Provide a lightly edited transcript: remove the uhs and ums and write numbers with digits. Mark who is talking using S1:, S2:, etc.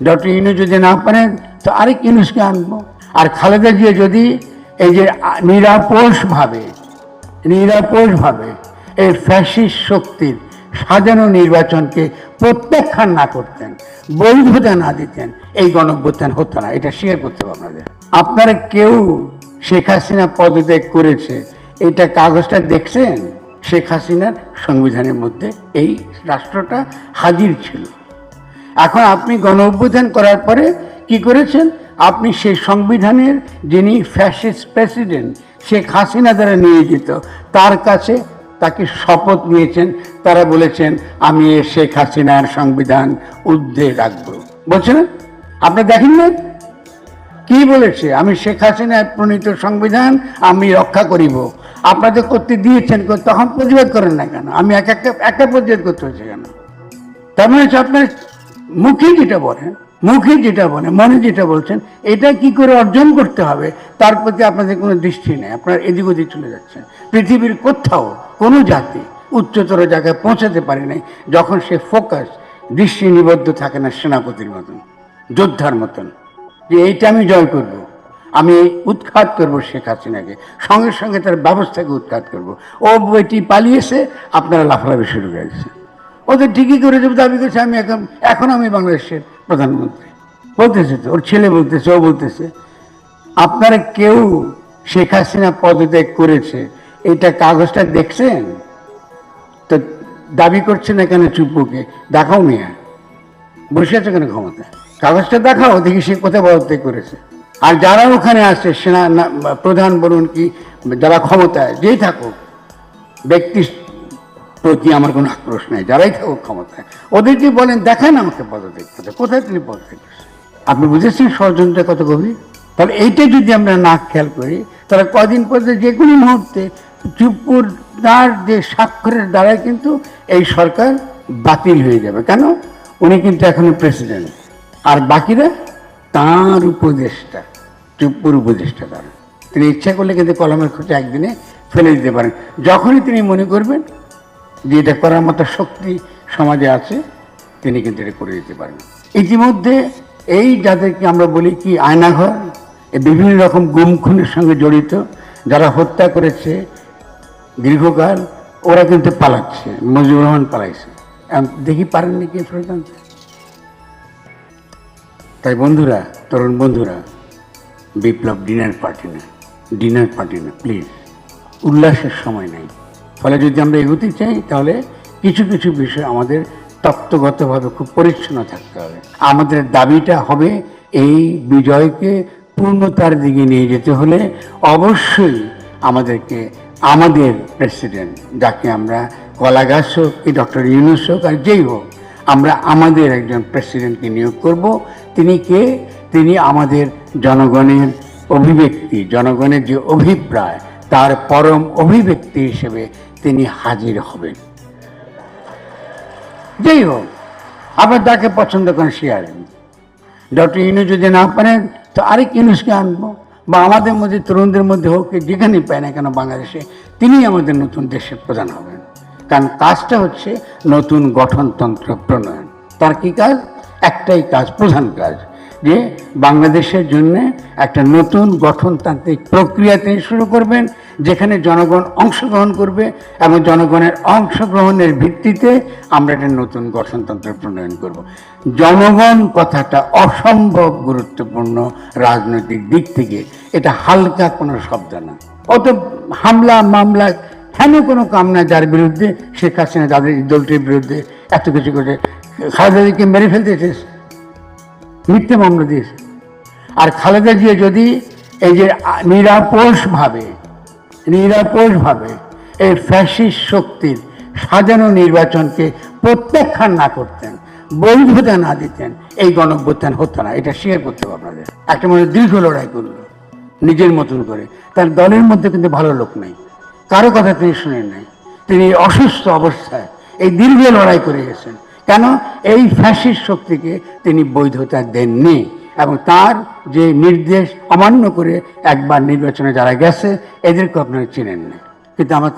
S1: Doctor Yunus যদি না পারেন তো আরেক ইউনূসকে আনবো। আর খালেদা জিয়া যদি এই যে নিরাপোষভাবে এই ফ্যাসিস্ট শক্তির সাজানো নির্বাচনকে প্রত্যাখ্যান না করতেন, বৈধতা না দিতেন, এই গণঅভ্যুত্থান হতো না। এটা শেয়ার করতে হবে আপনাদের। আপনারা কেউ শেখ হাসিনা পদত্যাগ করেছে এটা কাগজটা দেখছেন? শেখ হাসিনার সংবিধানের মধ্যে এই রাষ্ট্রটা হাজির ছিল। এখন আপনি গণঅভ্যুত্থান করার পরে কি করেছেন? আপনি সেই সংবিধানের যিনি ফ্যাসিস্ট প্রেসিডেন্ট শেখ হাসিনা দ্বারা নিয়োজিত তার কাছে তাকে শপথ নিয়েছেন। তারা বলেছেন আমি শেখ হাসিনার সংবিধান ঊর্ধ্বে রাখবো। বলছেন না? আপনি দেখেন না কি বলেছে? আমি শেখ হাসিনার প্রণীত সংবিধান আমি রক্ষা করিব। আপনাদের করতে দিয়েছেন, তখন প্রতিবাদ করেন না কেন? আমি একটা প্রতিবাদ করতে হচ্ছে কেন? তার মানে হচ্ছে আপনার মুখে যেটা বলেন, মনে যেটা বলছেন, এটা কি করে অর্জন করতে হবে তার প্রতি আপনাদের কোনো দৃষ্টি নেই। আপনার এদিক ওদিক চলে যাচ্ছেন। পৃথিবীর কোথাও কোনো জাতি উচ্চতর জায়গায় পৌঁছাতে পারে নাই যখন সে ফোকাস দৃষ্টি নিবদ্ধ থাকে না সেনাপতির মতন, যোদ্ধার মতন, যে এইটা আমি জয় করব, আমি উৎখাত করব শেখ হাসিনাকে, সঙ্গে সঙ্গে তার ব্যবস্থাকে উৎখাত করব। ও বইটি পালিয়েছে, আপনারা লাফালাফি শুরু করেছে। ওদের ঠিকই করে দেবো, দাবি করছে আমি এখন আমি বাংলাদেশের প্রধানমন্ত্রী বলতেছে, তো ওর ছেলে বলতেছে, ও বলতেছে। আপনারা কেউ শেখ হাসিনা পদত্যাগ করেছে এটা কাগজটা দেখছেন? তো দাবি করছে না কেন? চুপুকে দেখাও মিয়া, বসে আছে কেন ক্ষমতা? কাগজটা দেখাও, দেখি সে কোথায় পদত্যাগ করেছে। আর যারা ওখানে আসছে, সেনা প্রধান বলুন কি যারা ক্ষমতায় যেই থাকুক, ব্যক্তি প্রতি আমার কোনো আক্রোশ নাই, যারাই থাকুক ক্ষমতায়, ওদেরকে বলেন দেখান আমাকে পদত্যাগ করতে, কোথায় তিনি পদত্যাগ করছেন। আপনি বুঝেছেন ষড়যন্ত্র কত গভীর? তাহলে এইটা যদি আমরা না খেয়াল করি, তাহলে কদিন পরে যে কোনো মুহূর্তে চুপ্পুর তার যে স্বাক্ষরের দ্বারাই কিন্তু এই সরকার বাতিল হয়ে যাবে। কেন? উনি কিন্তু এখনো প্রেসিডেন্ট, আর বাকিরা তাঁর উপদেষ্টা, চুপ্পুর উপদেষ্টা। তারা তিনি ইচ্ছা করলে কিন্তু কলমের খোঁজে একদিনে ফেলে দিতে পারেন। যখনই তিনি মনে করবেন যে এটা করার মতো শক্তি সমাজে আছে, তিনি কিন্তু এটা করে দিতে পারেন। ইতিমধ্যে এই যাদেরকে আমরা বলি কি আয়নাঘর, বিভিন্ন রকম গুম খুনের সঙ্গে জড়িত, যারা হত্যা করেছে দীর্ঘকাল, ওরা কিন্তু পালাচ্ছে। মুজিবুর রহমান পালাইছে, দেখি পারেননি কে ফেরত আনতে। তাই বন্ধুরা, তরুণ বন্ধুরা, বিপ্লব ডিনার পার্টি না প্লিজ। উল্লাসের সময় নেই। ফলে যদি আমরা এগোতে চাই তাহলে কিছু কিছু বিষয় আমাদের তত্ত্বগতভাবে খুব পরিচ্ছন্ন থাকতে হবে। আমাদের দাবিটা হবে এই বিজয়কে পূর্ণতার দিকে নিয়ে যেতে হলে অবশ্যই আমাদেরকে আমাদের প্রেসিডেন্ট, যাকে আমরা কলা গাছ হোক কি ডক্টর ইউনূস হোক আর যেই হোক, আমরা আমাদের একজন প্রেসিডেন্টকে নিয়োগ করব। তিনি কে? তিনি আমাদের জনগণের অভিব্যক্তি, জনগণের যে অভিপ্রায় তার পরম অভিব্যক্তি হিসেবে তিনি হাজির হবেন। যেই হোক, আবার যাকে পছন্দ করেন সে আসবেন। ডক্টর ইউনূস যদি না পারেন তো আরেক ইউনূসকে আনবো, বা আমাদের মধ্যে তরুণদের মধ্যে হোক, যেখানেই পায় না কেন বাংলাদেশে, তিনি আমাদের নতুন দেশের প্রধান হবেন। কারণ কাজটা হচ্ছে নতুন গঠনতন্ত্র প্রণয়ন। তার কি কাজ? একটাই কাজ, প্রধান কাজ, যে বাংলাদেশের জন্য একটা নতুন গঠনতান্ত্রিক প্রক্রিয়া তিনি শুরু করবেন, যেখানে জনগণ অংশগ্রহণ করবে এবং জনগণের অংশগ্রহণের ভিত্তিতে আমরা একটা নতুন গঠনতন্ত্র প্রণয়ন করব। জনগণ কথাটা অসম্ভব গুরুত্বপূর্ণ রাজনৈতিক দিক থেকে। এটা হালকা কোনো শব্দ না। অত হামলা মামলা হেন কোনো কাম না যার বিরুদ্ধে শেখ হাসিনা তাদের দলটির বিরুদ্ধে এত কিছু করে খালেদাকে মেরে ফেলতে চেয়েছে, মিথ্যে মামলা দিয়েছে। আর খালেদা জিয়া যদি এই যে নিরাপোষভাবে এই ফ্যাসিস্ট শক্তির সাজানো নির্বাচনকে প্রত্যাখ্যান না করতেন, বৈধতা না দিতেন, এই গণঅভ্যুত্থান হতো না। এটা শেয়ার করতে হবে আপনাদের। একটা মানে দীর্ঘ লড়াই করলো নিজের মতন করে। তার দলের মধ্যে কিন্তু ভালো লোক নেই, কারো কথা তিনি শুনেন নাই। তিনি অসুস্থ অবস্থায় এই দীর্ঘ লড়াই করে গেছেন। কেন? এই ফ্যাসিস্ট শক্তিকে তিনি বৈধতা দেননি, এবং তার যে নির্দেশ অমান্য করে একবার নির্বাচনে যারা গেছে এদেরকে আপনারা চিনেন না। কিন্তু আমার